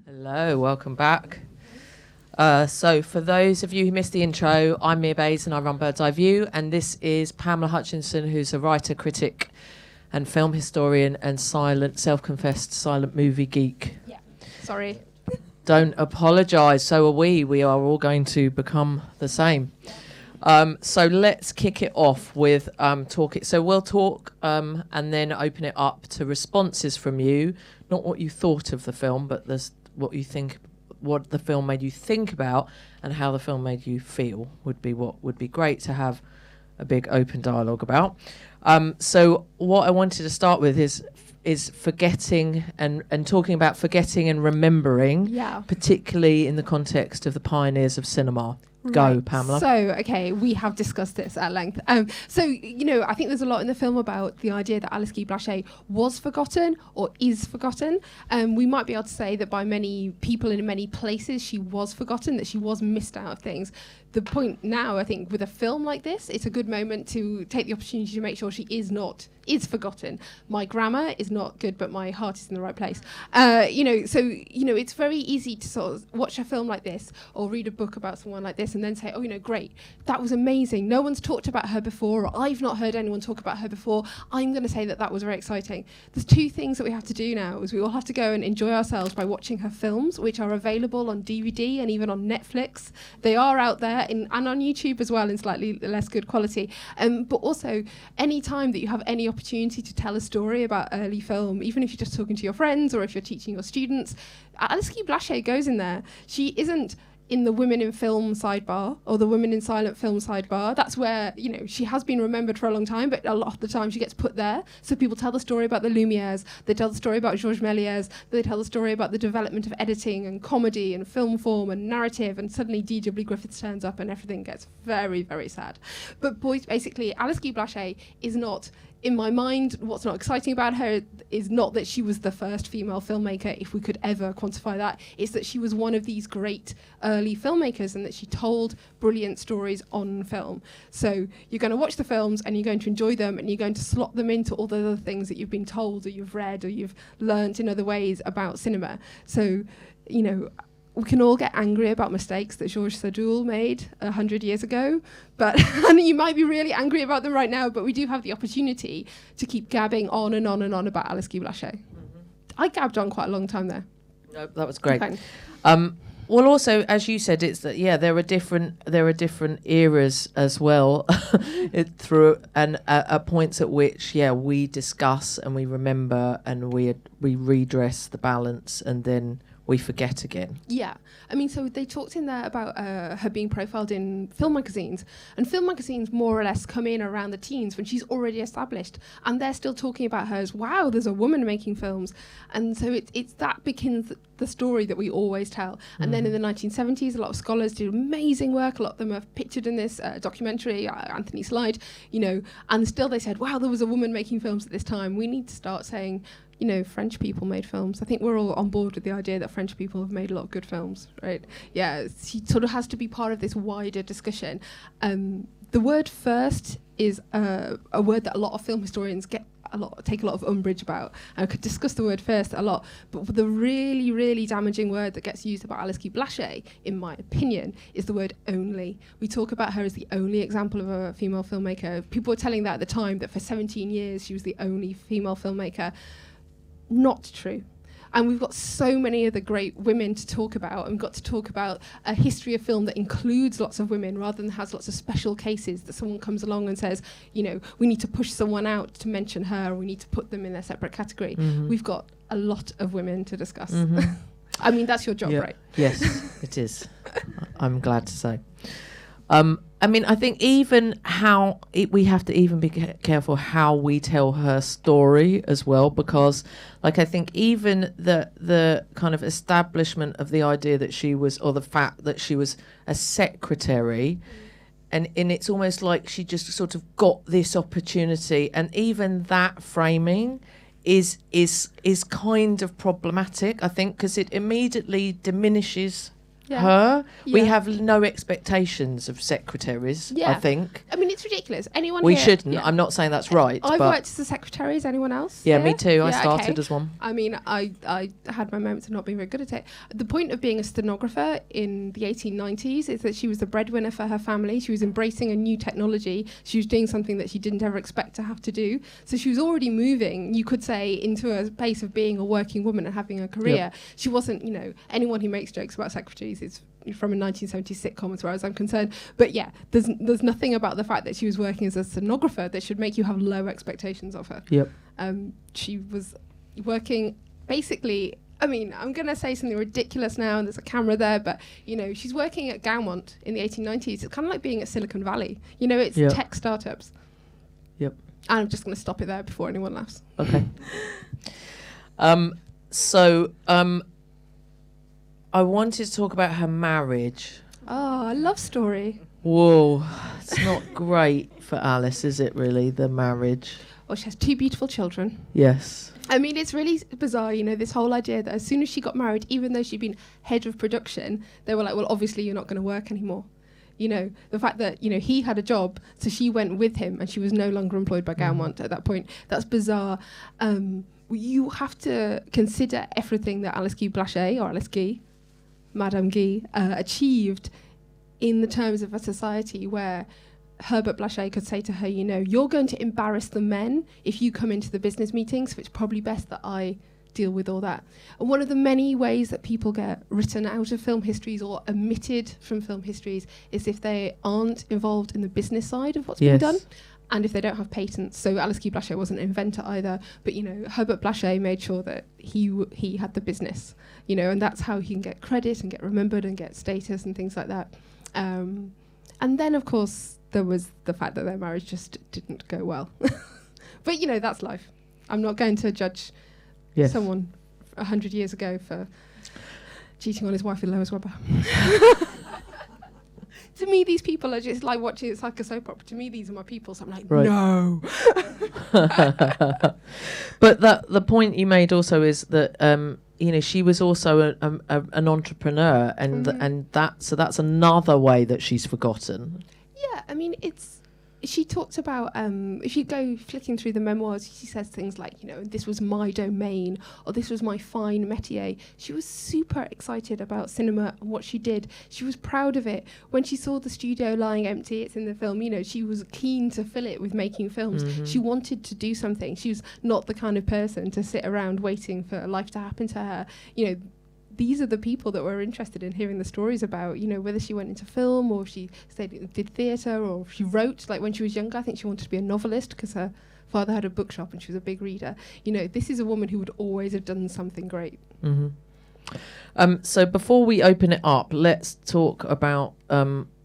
Hello, welcome back. So for those of you who missed the intro, I'm Mia Bays and I run Bird's Eye View, and this is Pamela Hutchinson, who's a writer, critic and film historian and self-confessed silent movie geek. Yeah, sorry. Don't apologise, so are we. We are all going to become the same. So let's kick it off with talking. So we'll talk and then open it up to responses from you, not what you thought of the film, but what you think, what the film made you think about, and how the film made you feel would be what would be great to have a big open dialogue about. So what I wanted to start with is forgetting and talking about forgetting and remembering, particularly in the context of the pioneers of cinema. Go, Pamela. So, okay, we have discussed this at length. So, I think there's a lot in the film about the idea that Alice Guy-Blaché was forgotten or is forgotten. We might be able to say that by many people in many places she was forgotten, that she was missed out of things. The point now, I think, with a film like this, it's a good moment to take the opportunity to make sure she is forgotten. My grammar is not good, but my heart is in the right place. It's very easy to sort of watch a film like this or read a book about someone like this and then say, great, that was amazing. No one's talked about her before, or I've not heard anyone talk about her before. I'm going to say that was very exciting. There's two things that we have to do now, is we all have to go and enjoy ourselves by watching her films, which are available on DVD and even on Netflix. They are out there and on YouTube as well in slightly less good quality. But also, any time that you have any opportunity to tell a story about early film, even if you're just talking to your friends or if you're teaching your students, Alice Guy-Blaché goes in there. She isn't in the women in film sidebar or the women in silent film sidebar. That's where, she has been remembered for a long time, but a lot of the time she gets put there. So people tell the story about the Lumières, they tell the story about Georges Méliès, they tell the story about the development of editing and comedy and film form and narrative, and suddenly D.W. Griffiths turns up and everything gets very, very sad. But basically, Alice Guy-Blaché is not, in my mind, what's not exciting about her is not that she was the first female filmmaker, if we could ever quantify that. It's that she was one of these great early filmmakers and that she told brilliant stories on film. So you're going to watch the films and you're going to enjoy them and you're going to slot them into all the other things that you've been told or you've read or you've learnt in other ways about cinema. So, we can all get angry about mistakes that Georges Seurat made 100 years ago, but and you might be really angry about them right now, but we do have the opportunity to keep gabbing on and on and on about Alice Guy-Blaché. Mm-hmm. I gabbed on quite a long time there. No, that was great. Well, also, as you said, it's that there are different eras as well, at points at which we discuss and we remember and we redress the balance and then we forget again. Yeah. I mean, so they talked in there about her being profiled in film magazines, and film magazines more or less come in around the teens when she's already established, and they're still talking about her as, wow, there's a woman making films. And so it's that begins the story that we always tell. And then in the 1970s, a lot of scholars did amazing work. A lot of them are pictured in this documentary, Anthony Slide, and still they said, wow, there was a woman making films at this time. We need to start saying, French people made films. I think we're all on board with the idea that French people have made a lot of good films, right? Yeah, she sort of has to be part of this wider discussion. The word first is a word that a lot of film historians take a lot of umbrage about. I could discuss the word first a lot, but the really, really damaging word that gets used about Alice Guy-Blaché, in my opinion, is the word only. We talk about her as the only example of a female filmmaker. People were telling that at the time, that for 17 years she was the only female filmmaker. Not true. And we've we so many other great women to talk about, and we've got to talk about a history of film that includes lots of women rather than has lots of special cases that someone comes along and says, we need to push someone out to mention her, or we need to put them in their separate category. Mm-hmm. We've got a lot of women to discuss. Mm-hmm. I mean, that's your job, right? Yes, it is. I'm glad to say. I think even we have to even be careful how we tell her story as well, because I think even the kind of establishment of the idea that she was, or the fact that she was a secretary, and it's almost like she just sort of got this opportunity, and even that framing is kind of problematic, I think, because it immediately diminishes her. We Yeah. have no expectations of secretaries, I Yeah. think. I mean, it's ridiculous. Anyone We here? shouldn't. Yeah. I'm not saying that's right, I've but worked as a secretary. Is anyone else? yeah, me too. I Yeah, started okay. as one. I mean, I had my moments of not being very good at it. The point of being a stenographer in the 1890s is that she was the breadwinner for her family. She was embracing a new technology. She was doing something that she didn't ever expect to have to do. So she was already moving, you could say, into a place of being a working woman and having a career. Yep. She wasn't, anyone who makes jokes about secretaries is from a 1970s sitcom as far as I'm concerned. But yeah, there's nothing about the fact that she was working as a stenographer that should make you have low expectations of her. Yep. She was working basically, I mean, I'm going to say something ridiculous now, and there's a camera there, but, she's working at Gaumont in the 1890s. It's kind of like being at Silicon Valley. It's Yep. tech startups. Yep. And I'm just going to stop it there before anyone laughs. Okay. I wanted to talk about her marriage. Oh, a love story. Whoa, it's not great for Alice, is it really, the marriage? Well, she has 2 beautiful children. Yes. I mean, it's really bizarre, this whole idea that as soon as she got married, even though she'd been head of production, they were like, well, obviously you're not going to work anymore. The fact that, he had a job, so she went with him and she was no longer employed by Gaumont at that point. That's bizarre. You have to consider everything that Alice Guy-Blaché, or Alice Guy, Madame Guy, achieved in the terms of a society where Herbert Blache could say to her, you're going to embarrass the men if you come into the business meetings, so it's probably best that I deal with all that. And one of the many ways that people get written out of film histories or omitted from film histories is if they aren't involved in the business side of what's being done, and if they don't have patents. So Alice Guy-Blaché wasn't an inventor either, but Herbert Blache made sure that he had the business, and that's how he can get credit and get remembered and get status and things like that. And then, of course, there was the fact that their marriage just didn't go well. But, that's life. I'm not going to judge someone 100 years ago for cheating on his wife with Lois Weber. To me, these people are just like watching, it's like a soap opera. To me, these are my people. So I'm like, no. But the point you made also is that, she was also an entrepreneur, and that's another way that she's forgotten. Yeah, I mean, she talks about, if you go flicking through the memoirs, she says things like, this was my domain, or this was my fine métier. She was super excited about cinema and what she did. She was proud of it. When she saw the studio lying empty, it's in the film, she was keen to fill it with making films. Mm-hmm. She wanted to do something. She was not the kind of person to sit around waiting for life to happen to her. These are the people that were interested in hearing the stories about, whether she went into film or if she did theatre or if she wrote. Like when she was younger, I think she wanted to be a novelist because her father had a bookshop and she was a big reader. This is a woman who would always have done something great. Mm-hmm. So before we open it up, let's talk about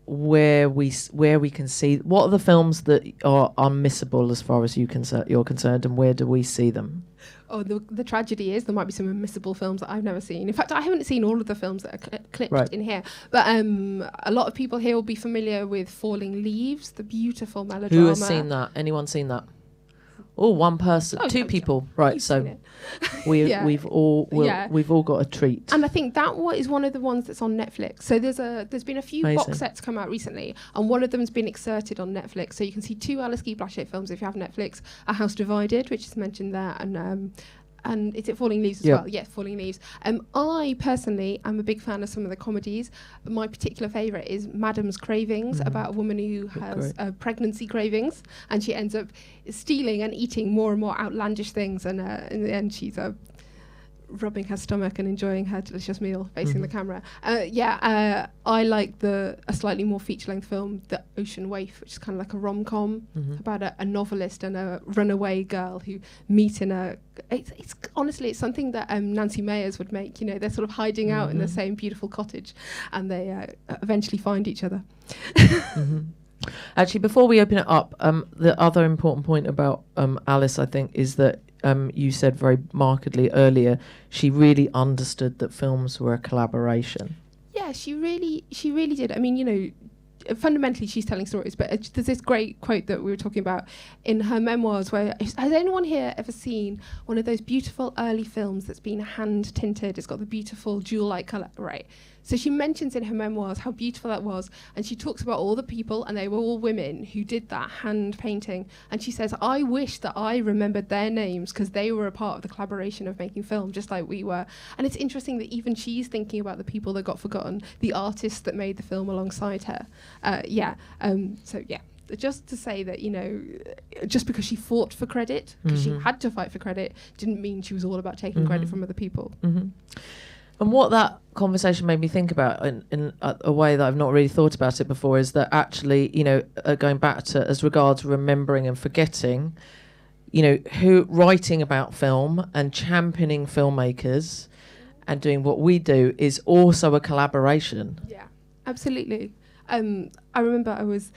where we can see, what are the films that are unmissable as far as you're concerned, and where do we see them? Oh, the tragedy is there might be some unmissable films that I've never seen. In fact, I haven't seen all of the films that are clipped in here. But a lot of people here will be familiar with Falling Leaves, the beautiful melodrama. Who has seen that? Anyone seen that? Oh, one person, two people. Right, You've so seen it. we've all got a treat. And I think that is one of the ones that's on Netflix. So there's been a few box sets come out recently, and one of them's been excerpted on Netflix. So you can see 2 Alice Guy-Blaché films if you have Netflix: A House Divided, which is mentioned there, and is it Falling Leaves as well? Yes, Falling Leaves. I personally am a big fan of some of the comedies. My particular favourite is Madame's Cravings, about a woman who has pregnancy cravings, and she ends up stealing and eating more and more outlandish things, and in the end she's rubbing her stomach and enjoying her delicious meal facing the camera. I like a slightly more feature-length film, The Ocean Waif, which is kind of like a rom-com about a novelist and a runaway girl who meet in it's honestly, it's something that Nancy Meyers would make. They're sort of hiding out in the same beautiful cottage, and they eventually find each other. Actually, before we open it up, the other important point about Alice, I think, is that you said very markedly earlier, she really understood that films were a collaboration. Yeah, she really did. I mean, fundamentally she's telling stories, but there's this great quote that we were talking about in her memoirs where, has anyone here ever seen one of those beautiful early films that's been hand tinted? It's got the beautiful jewel-like colour, right? So she mentions in her memoirs how beautiful that was, and she talks about all the people, and they were all women, who did that hand painting. And she says, I wish that I remembered their names, because they were a part of the collaboration of making film, just like we were. And it's interesting that even she's thinking about the people that got forgotten, the artists that made the film alongside her. So yeah. Just to say that, you know, just because she fought for credit, because she had to fight for credit, didn't mean she was all about taking credit from other people. And what that conversation made me think about in a way that I've not really thought about it before is that actually, you know, going back to as regards remembering and forgetting, you know, who writing about film and championing filmmakers and doing what we do is also a collaboration. Yeah, absolutely. I remember I was...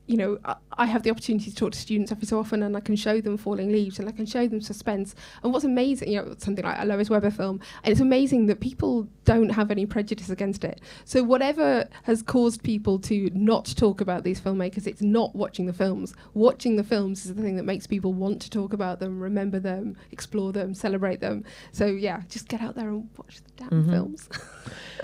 You know, I have the opportunity to talk to students every so often, and I can show them Falling Leaves, and I can show them Suspense. And what's amazing, you know, something like a Lois Weber film, and it's amazing that people don't have any prejudice against it. So whatever has caused people to not talk about these filmmakers, it's not watching the films. Watching the films is the thing that makes people want to talk about them, remember them, explore them, celebrate them. So yeah, just get out there and watch the damn films.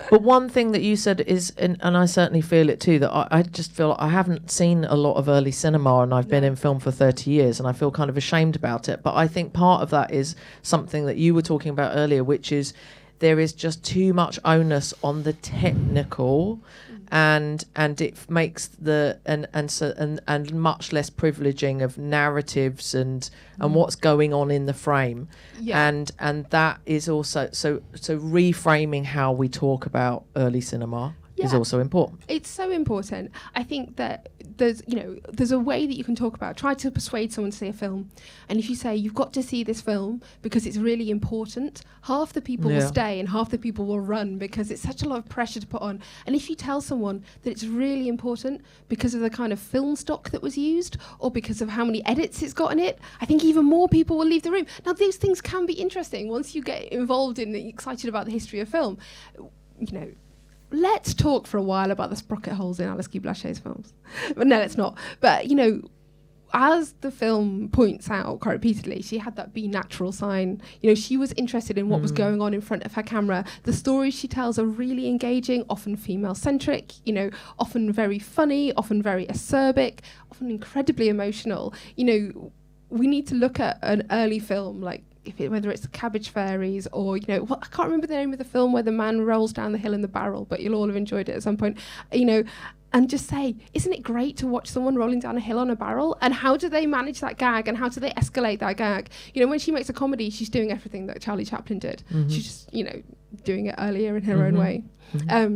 But one thing that you said is, and I certainly feel it too, that I just feel like I haven't seen a lot of early cinema, and I've been in film for 30 years, and I feel kind of ashamed about it. But I think part of that is something that you were talking about earlier, which is there is just too much onus on the technical, and it makes and much less privileging of narratives and what's going on in the frame. And that is also so reframing how we talk about early cinema is also important. It's so important. I think that there's a way that you can talk about, try to persuade someone to see a film, and if you say you've got to see this film because it's really important, half the people will stay and half the people will run, because it's such a lot of pressure to put on. And if you tell someone that it's really important because of the kind of film stock that was used or because of how many edits it's got in it, I think even more people will leave the room. Now, these things can be interesting once you get involved in excited about the history of film. You know, let's talk for a while about the sprocket holes in Alice Guy-Blache's films. But no, let's not. But, you know, as the film points out quite repeatedly, she had that be natural sign. You know, she was interested in what was going on in front of her camera. The stories she tells are really engaging, often female-centric, you know, often very funny, often very acerbic, often incredibly emotional. You know, we need to look at an early film like whether it's the Cabbage Fairies or, you know, I can't remember the name of the film where the man rolls down the hill in the barrel, but you'll all have enjoyed it at some point, you know, and just say, isn't it great to watch someone rolling down a hill on a barrel? And how do they manage that gag, and how do they escalate that gag? You know, when she makes a comedy, she's doing everything that Charlie Chaplin did. She's just, you know, doing it earlier in her own way.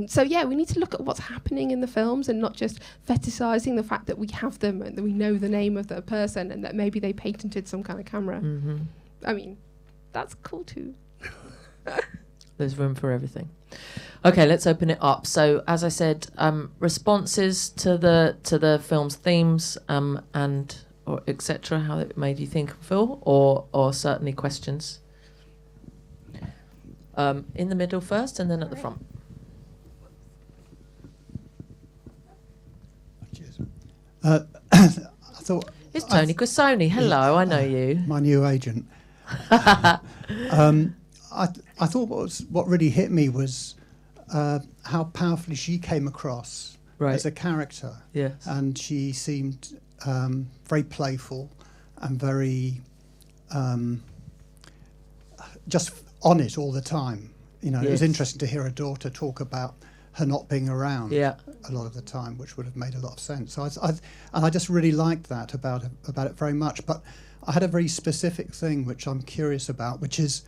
So yeah, we need to look at what's happening in the films and not just fetishizing the fact that we have them and that we know the name of the person and that maybe they patented some kind of camera. I mean, that's cool too. There's room for everything. Okay, let's open it up. So, as I said, responses to the film's themes and or etc. How it made you think and feel, or certainly questions. In the middle first, and then at the front. Cheers. I thought It's Tony Crissoni. Hello, I know you. My new agent. I thought what really hit me was how powerfully she came across as a character. Yes. And she seemed very playful and very just on it all the time. You know, It was interesting to hear her daughter talk about her not being around a lot of the time, which would have made a lot of sense. So I just really liked that about it very much. But I had a very specific thing which I'm curious about, which is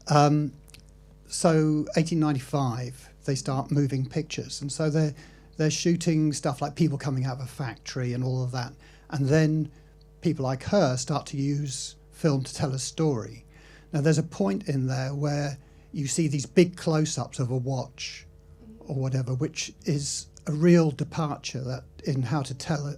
so 1895 they start moving pictures, and so they're shooting stuff like people coming out of a factory and all of that, and then people like her start to use film to tell a story. Now there's a point in there where you see these big close-ups of a watch or whatever, which is a real departure in how to tell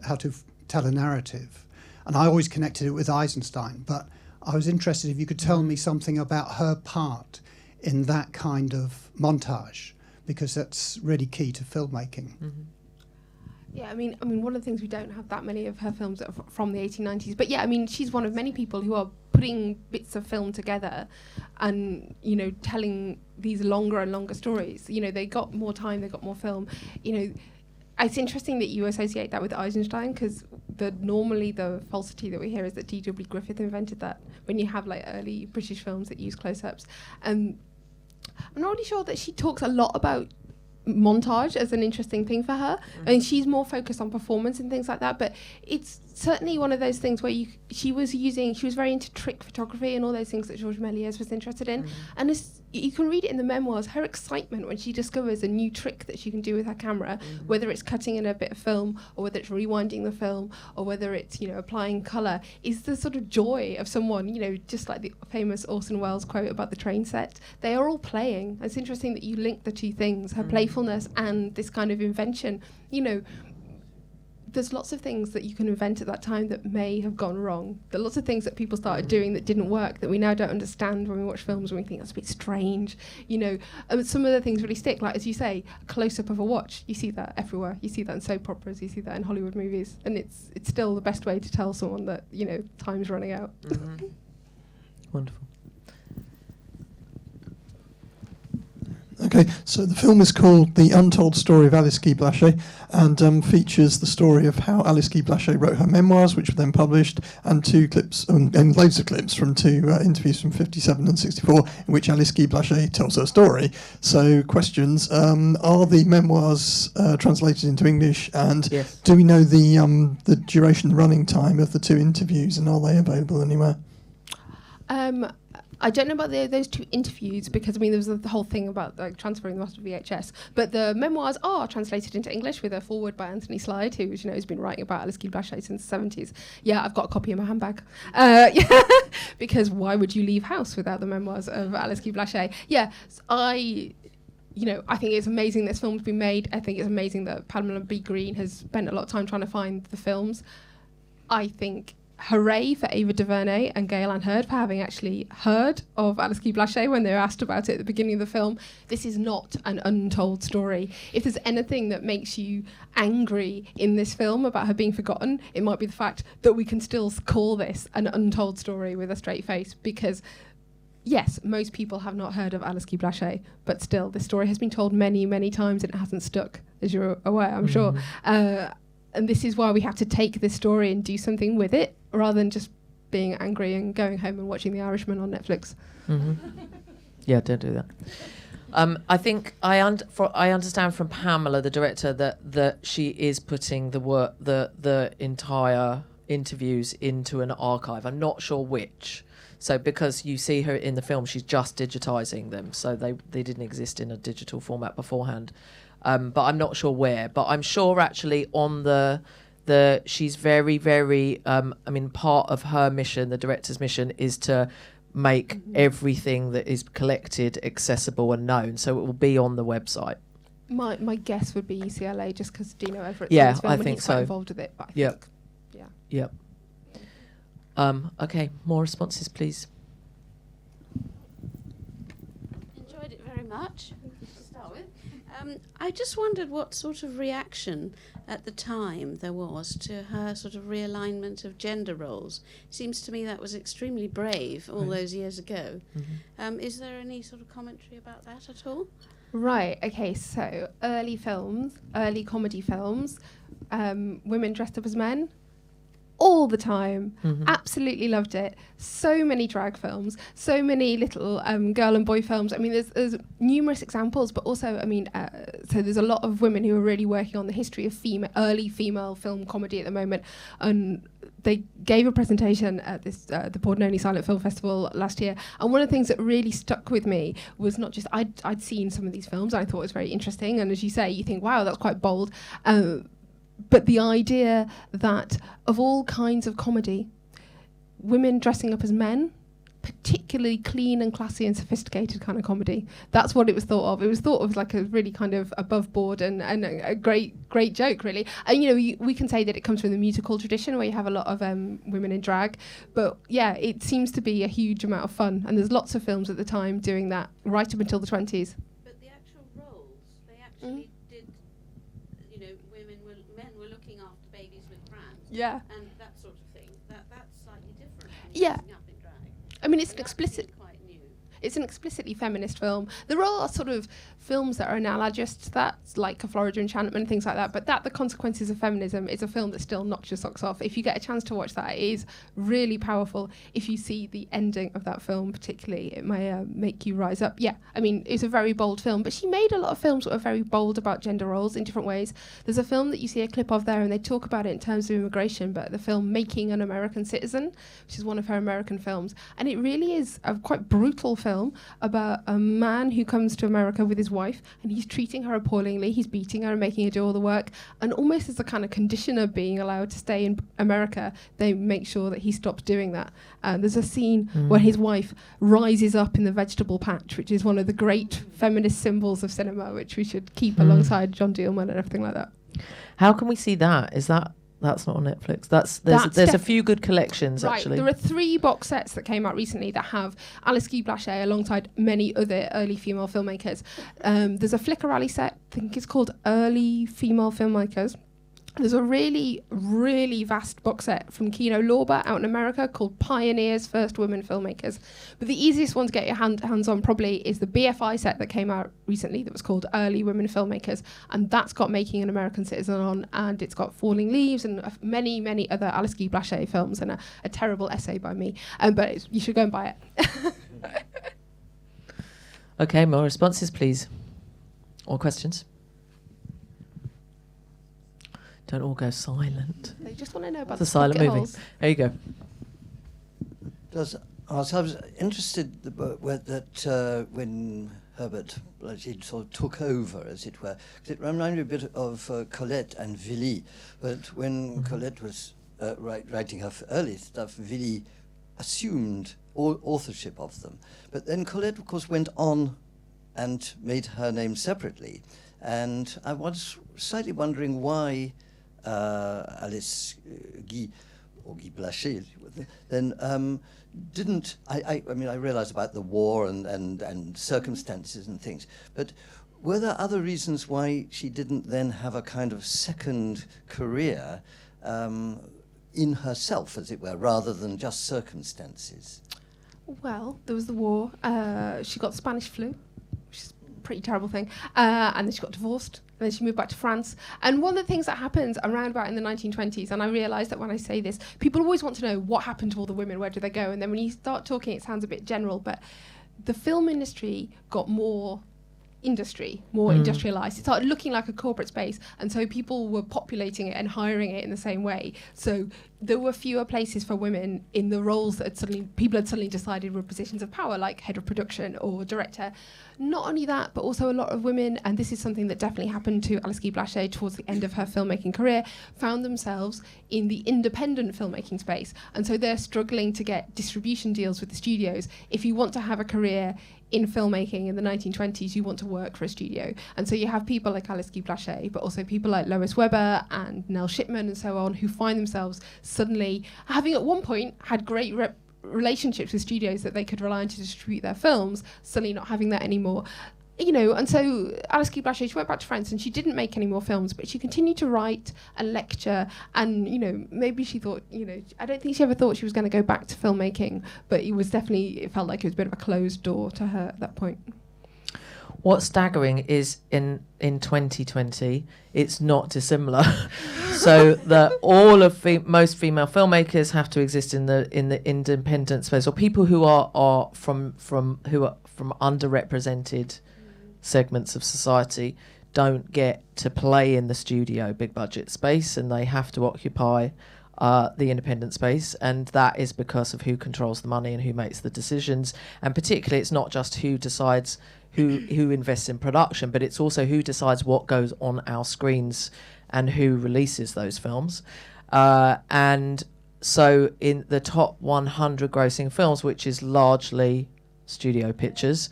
how to tell a narrative. And I always connected it with Eisenstein, but I was interested if you could tell me something about her part in that kind of montage, because that's really key to filmmaking. Yeah, I mean, one of the things, we don't have that many of her films that are from the 1890s. But yeah, I mean, she's one of many people who are putting bits of film together and, you know, telling these longer and longer stories. You know, they got more time, they got more film. You know, it's interesting that you associate that with Eisenstein, because normally the falsity that we hear is that D.W. Griffith invented that, when you have like early British films that use close-ups. I'm not really sure that she talks a lot about montage as an interesting thing for her. I mean, she's more focused on performance and things like that, but it's certainly one of those things where she was very into trick photography and all those things that Georges Méliès was interested in. And you can read it in the memoirs, her excitement when she discovers a new trick that she can do with her camera, whether it's cutting in a bit of film or whether it's rewinding the film or whether it's, you know, applying colour, is the sort of joy of someone, you know, just like the famous Orson Welles quote about the train set. They are all playing. It's interesting that you link the two things, her playfulness and this kind of invention. You know, there's lots of things that you can invent at that time that may have gone wrong. There are lots of things that people started doing that didn't work, that we now don't understand when we watch films, and we think that's a bit strange. You know, some of the things really stick, like, as you say, a close-up of a watch. You see that everywhere. You see that in soap operas, you see that in Hollywood movies, and it's still the best way to tell someone that, you know, time's running out. Wonderful. Okay, so the film is called The Untold Story of Alice Guy-Blaché, and features the story of how Alice Guy-Blaché wrote her memoirs, which were then published, and two clips, and loads of clips from two interviews from 57 and 64, in which Alice Guy-Blaché tells her story. So, questions: are the memoirs translated into English, and Yes. do we know the duration, running time of the two interviews, and are they available anywhere? I don't know about those two interviews, because I mean there was the whole thing about like transferring them to VHS, but the memoirs are translated into English with a foreword by Anthony Slide, who, you know, has been writing about Alice Guy-Blaché since the 70s. Yeah, I've got a copy in my handbag. Because why would you leave house without the memoirs of Alice Guy-Blaché? Yeah, I think it's amazing this film's been made. I think it's amazing that Pamela B. Green has spent a lot of time trying to find the films. I think hooray for Ava DuVernay and Gail Ann Hurd for having actually heard of Alice Guy-Blaché when they were asked about it at the beginning of the film. This is not an untold story. If there's anything that makes you angry in this film about her being forgotten, it might be the fact that we can still call this an untold story with a straight face, because yes, most people have not heard of Alice Guy-Blaché, but still, this story has been told many, many times and it hasn't stuck, as you're aware, I'm sure. And this is why we have to take this story and do something with it, rather than just being angry and going home and watching The Irishman on Netflix. Yeah, don't do that. I think I understand from Pamela, the director, that she is putting the entire interviews into an archive. I'm not sure which. So because you see her in the film, she's just digitizing them, so they didn't exist in a digital format beforehand. But I'm not sure where. But I'm sure actually on the she's very, very, I mean, part of her mission, the director's mission, is to make everything that is collected accessible and known. So it will be on the website. My guess would be UCLA, just because Dino Everett's Yeah, in this film, I and think he's quite so. involved with it. But I Yep. think, yeah. Yep. Okay, more responses, please. Enjoyed it very much, to start with. I just wondered what sort of reaction at the time there was to her sort of realignment of gender roles. Seems to me that was extremely brave all those years ago. Is there any sort of commentary about that at all? Right, okay, so early comedy films, women dressed up as men, all the time. Absolutely loved it. So many drag films, so many little girl and boy films. I mean, there's numerous examples, but also, I mean, so there's a lot of women who are really working on the history of early female film comedy at the moment. And they gave a presentation at this the Pordenone Silent Film Festival last year, and one of the things that really stuck with me was not just I'd seen some of these films and I thought it was very interesting, and as you say, you think, wow, that's quite bold. But the idea that of all kinds of comedy, women dressing up as men, particularly clean and classy and sophisticated kind of comedy, that's what it was thought of. It was thought of like a really kind of above board and a great joke, really. And, you know, we can say that it comes from the musical tradition where you have a lot of women in drag. But, yeah, it seems to be a huge amount of fun. And there's lots of films at the time doing that right up until the 20s. But the actual roles, they actually did, you know, men were Yeah. and that sort of thing. That's slightly different. Yeah. Up in drag. I mean, it's So an that to me explicit. is quite new. It's an explicitly feminist film. There are sort of films that are analogous to that, like A Florida Enchantment and things like that, but The Consequences of Feminism is a film that still knocks your socks off. If you get a chance to watch that, it is really powerful. If you see the ending of that film particularly, it may make you rise up. Yeah, I mean, it's a very bold film, but she made a lot of films that are very bold about gender roles in different ways. There's a film that you see a clip of there, and they talk about it in terms of immigration, but the film Making an American Citizen, which is one of her American films, and it really is a quite brutal film about a man who comes to America with his wife, and he's treating her appallingly. He's beating her and making her do all the work, and almost as a kind of condition of being allowed to stay in America, they make sure that he stops doing that. There's a scene where his wife rises up in the vegetable patch, which is one of the great feminist symbols of cinema, which we should keep alongside John Dielman and everything like that. How can we see that? That's not on Netflix. There's a few good collections, right, actually. There are 3 box sets that came out recently that have Alice Guy-Blaché alongside many other early female filmmakers. There's a Flickr Rally set, I think it's called Early Female Filmmakers. There's a really, really vast box set from Kino Lorber out in America called Pioneers, First Women Filmmakers. But the easiest one to get your hands on probably is the BFI set that came out recently that was called Early Women Filmmakers. And that's got Making an American Citizen on, and it's got Falling Leaves and many, many other Alice Guy-Blaché films, and a terrible essay by me. But you should go and buy it. Okay, more responses, please. Or questions? Don't all go silent. They just want to know about The silent pocket movie. holes. There you go. I was interested that when Herbert Blache sort of took over, as it were, 'cause it reminded me a bit of Colette and Willy. But when Colette was writing her early stuff, Willy assumed authorship of them. But then Colette, of course, went on and made her name separately. And I was slightly wondering why Alice Guy, or Guy-Blaché, then didn't, I mean, I realized about the war and circumstances and things, but were there other reasons why she didn't then have a kind of second career in herself, as it were, rather than just circumstances? Well, there was the war. She got the Spanish flu, which is a pretty terrible thing. And then she got divorced. And then she moved back to France. And one of the things that happens around about in the 1920s, and I realise that when I say this, people always want to know what happened to all the women, where did they go? And then when you start talking, it sounds a bit general, but the film industry got more industrialized. It started looking like a corporate space, and so people were populating it and hiring it in the same way. So there were fewer places for women in the roles that people had suddenly decided were positions of power, like head of production or director. Not only that, but also a lot of women, and this is something that definitely happened to Alice Guy-Blaché towards the end of her filmmaking career, found themselves in the independent filmmaking space. And so they're struggling to get distribution deals with the studios. If you want to have a career in filmmaking in the 1920s, you want to work for a studio. And so you have people like Alice Guy-Blaché, but also people like Lois Weber and Nell Shipman and so on, who find themselves suddenly having at one point had great relationships with studios that they could rely on to distribute their films, suddenly not having that anymore. You know, and so Alice Guy-Blaché, she went back to France and she didn't make any more films, but she continued to write and lecture, and, you know, maybe she thought, you know, I don't think she ever thought she was going to go back to filmmaking, but it felt like it was a bit of a closed door to her at that point. What's staggering is in 2020, it's not dissimilar. So that all of most female filmmakers have to exist in the independent space, or people who are from underrepresented segments of society don't get to play in the studio big budget space, and they have to occupy the independent space, and that is because of who controls the money and who makes the decisions. And particularly, it's not just who decides who invests in production, but it's also who decides what goes on our screens and who releases those films. And so in the top 100 grossing films, which is largely studio pictures,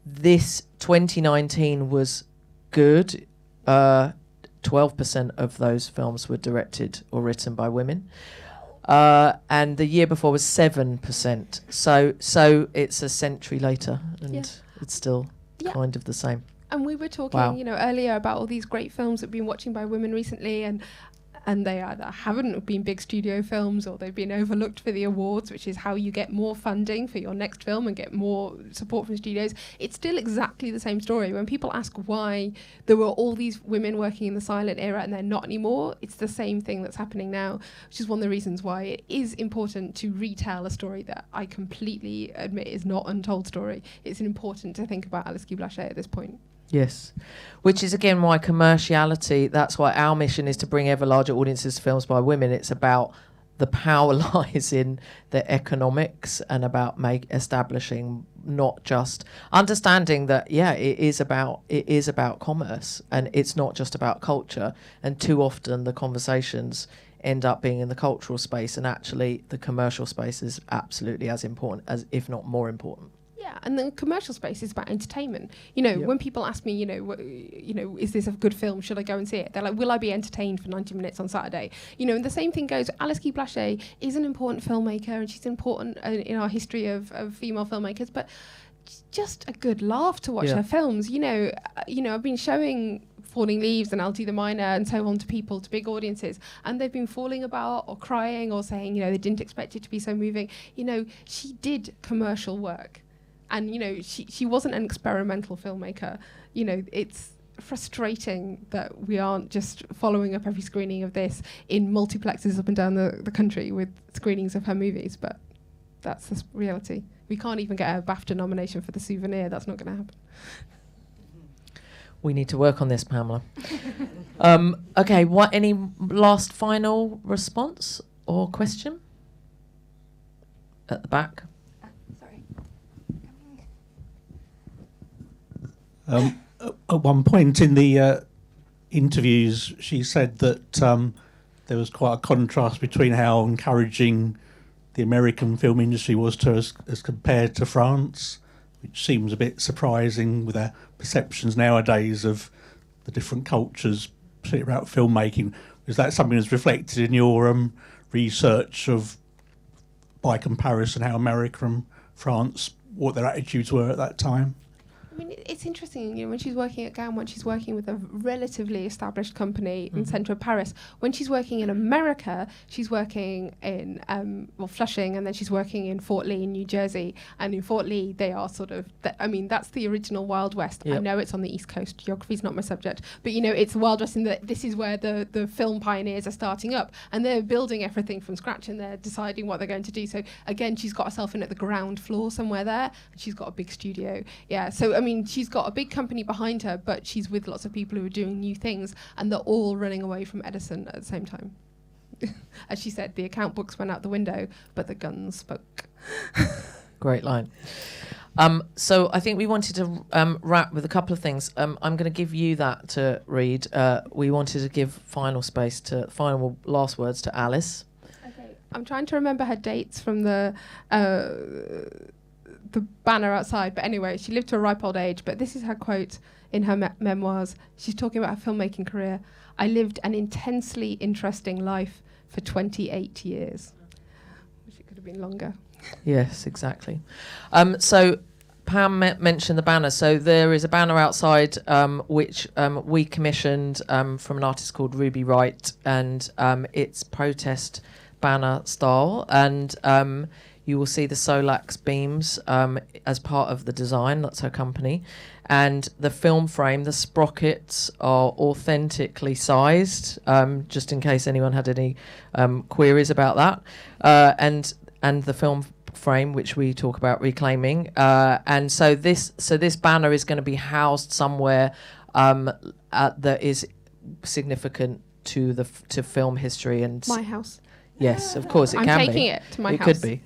this 2019 was good. 12% of those films were directed or written by women. And the year before was 7%. So it's a century later, and it's still kind of the same. And we were talking, you know, earlier about all these great films that we've been watching by women recently, and and they either haven't been big studio films or they've been overlooked for the awards, which is how you get more funding for your next film and get more support from studios. It's still exactly the same story. When people ask why there were all these women working in the silent era and they're not anymore, it's the same thing that's happening now, which is one of the reasons why it is important to retell a story that I completely admit is not Untold story. It's important to think about Alice Guy-Blaché at this point. Yes, which is again why commerciality, that's why our mission is to bring ever larger audiences to films by women. It's about the power lies in the economics and about establishing, not just understanding that, it is about commerce and it's not just about culture. And too often the conversations end up being in the cultural space, and actually the commercial space is absolutely as important, as if not more important. Yeah, and the commercial space is about entertainment. When people ask me, is this a good film? Should I go and see it? They're like, will I be entertained for 90 minutes on Saturday? And the same thing goes. Alice Guy-Blaché is an important filmmaker, and she's important in our history of female filmmakers. But just a good laugh to watch her films. I've been showing Falling Leaves and I'll Do the Minor and so on to people, to big audiences, and they've been falling about or crying or saying, they didn't expect it to be so moving. She did commercial work. And, she wasn't an experimental filmmaker. It's frustrating that we aren't just following up every screening of this in multiplexes up and down the country with screenings of her movies, but that's the reality. We can't even get a BAFTA nomination for The Souvenir. That's not going to happen. We need to work on this, Pamela. Okay, any last final response or question? At the back. At one point in the interviews, she said that there was quite a contrast between how encouraging the American film industry was to us as compared to France, which seems a bit surprising with our perceptions nowadays of the different cultures, particularly about filmmaking. Is that something that's reflected in your research of, by comparison, how America and France, what their attitudes were at that time? I mean, it's interesting, when she's working at GAM, when she's working with a relatively established company in the centre of Paris. When she's working in America, she's working in, Flushing, and then she's working in Fort Lee in New Jersey. And in Fort Lee, they are sort of, that's the original Wild West. Yep. I know it's on the East Coast. Geography's not my subject. But, it's the Wild West in that this is where the film pioneers are starting up. And they're building everything from scratch, and they're deciding what they're going to do. So, again, she's got herself in at the ground floor somewhere there, and she's got a big studio. Yeah, so, she's got a big company behind her, but she's with lots of people who are doing new things, and they're all running away from Edison at the same time. As she said, the account books went out the window, but the guns spoke. Great line. So I think we wanted to wrap with a couple of things. I'm going to give you that to read. We wanted to give final last words to Alice. Okay. I'm trying to remember her dates from the banner outside, but anyway, she lived to a ripe old age. But this is her quote in her memoirs. She's talking about her filmmaking career. I lived an intensely interesting life for 28 years. Wish it could have been longer. Yes, exactly. So Pam mentioned the banner. So there is a banner outside which we commissioned from an artist called Ruby Wright, and it's protest banner style, and you will see the Solax beams as part of the design. That's her company. And the film frame, the sprockets are authentically sized, just in case anyone had any queries about that. And the film frame, which we talk about reclaiming. And so this banner is going to be housed somewhere that is significand to film history. And my house. Yes, of course, it can be. I'm taking it to my house. It could be.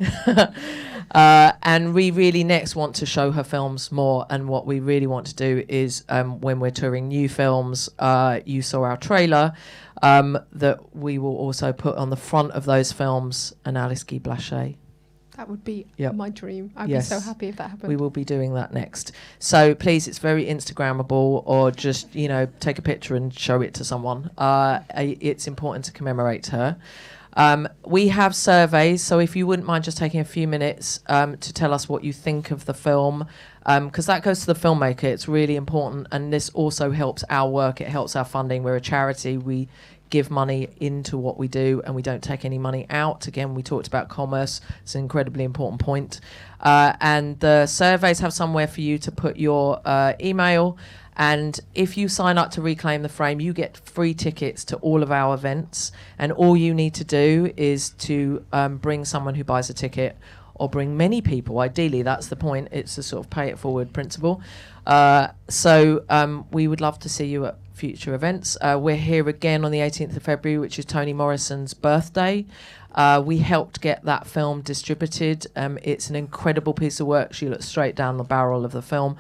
And we really next want to show her films more. And what we really want to do is, when we're touring new films, you saw our trailer, that we will also put on the front of those films an Alice Guy-Blaché. That would be my dream. I'd be so happy if that happened. We will be doing that next. So please, it's very Instagrammable, or just, take a picture and show it to someone. It's important to commemorate her. We have surveys, so if you wouldn't mind just taking a few minutes to tell us what you think of the film, because that goes to the filmmaker. It's really important, and this also helps our work. It helps our funding. We're a charity. We give money into what we do, and we don't take any money out. Again, we talked about commerce. It's an incredibly important point. And the surveys have somewhere for you to put your email. And if you sign up to Reclaim the Frame, you get free tickets to all of our events. And all you need to do is to bring someone who buys a ticket, or bring many people. Ideally, that's the point. It's a sort of pay it forward principle. So we would love to see you at future events. We're here again on the 18th of February, which is Toni Morrison's birthday. We helped get that film distributed. It's an incredible piece of work. She looks straight down the barrel of the film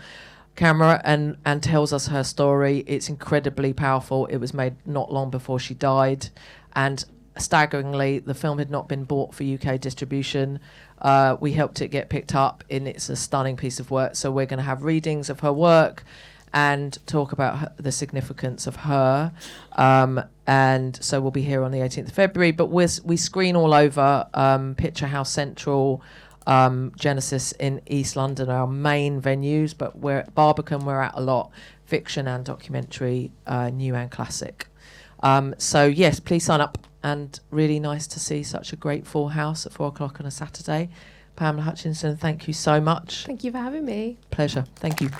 camera and tells us her story. It's incredibly powerful. It was made not long before she died, and staggeringly, the film had not been bought for UK distribution. We helped it get picked up, and it's a stunning piece of work. So we're going to have readings of her work and talk about the significance of her. And so we'll be here on the 18th of February. But we screen all over. Picture House Central, Genesis in East London are our main venues. But we're at Barbican, we're at a lot. Fiction and documentary, new and classic. So yes, please sign up. And really nice to see such a great full house at 4 o'clock on a Saturday. Pamela Hutchinson, thank you so much. Thank you for having me. Pleasure. Thank you.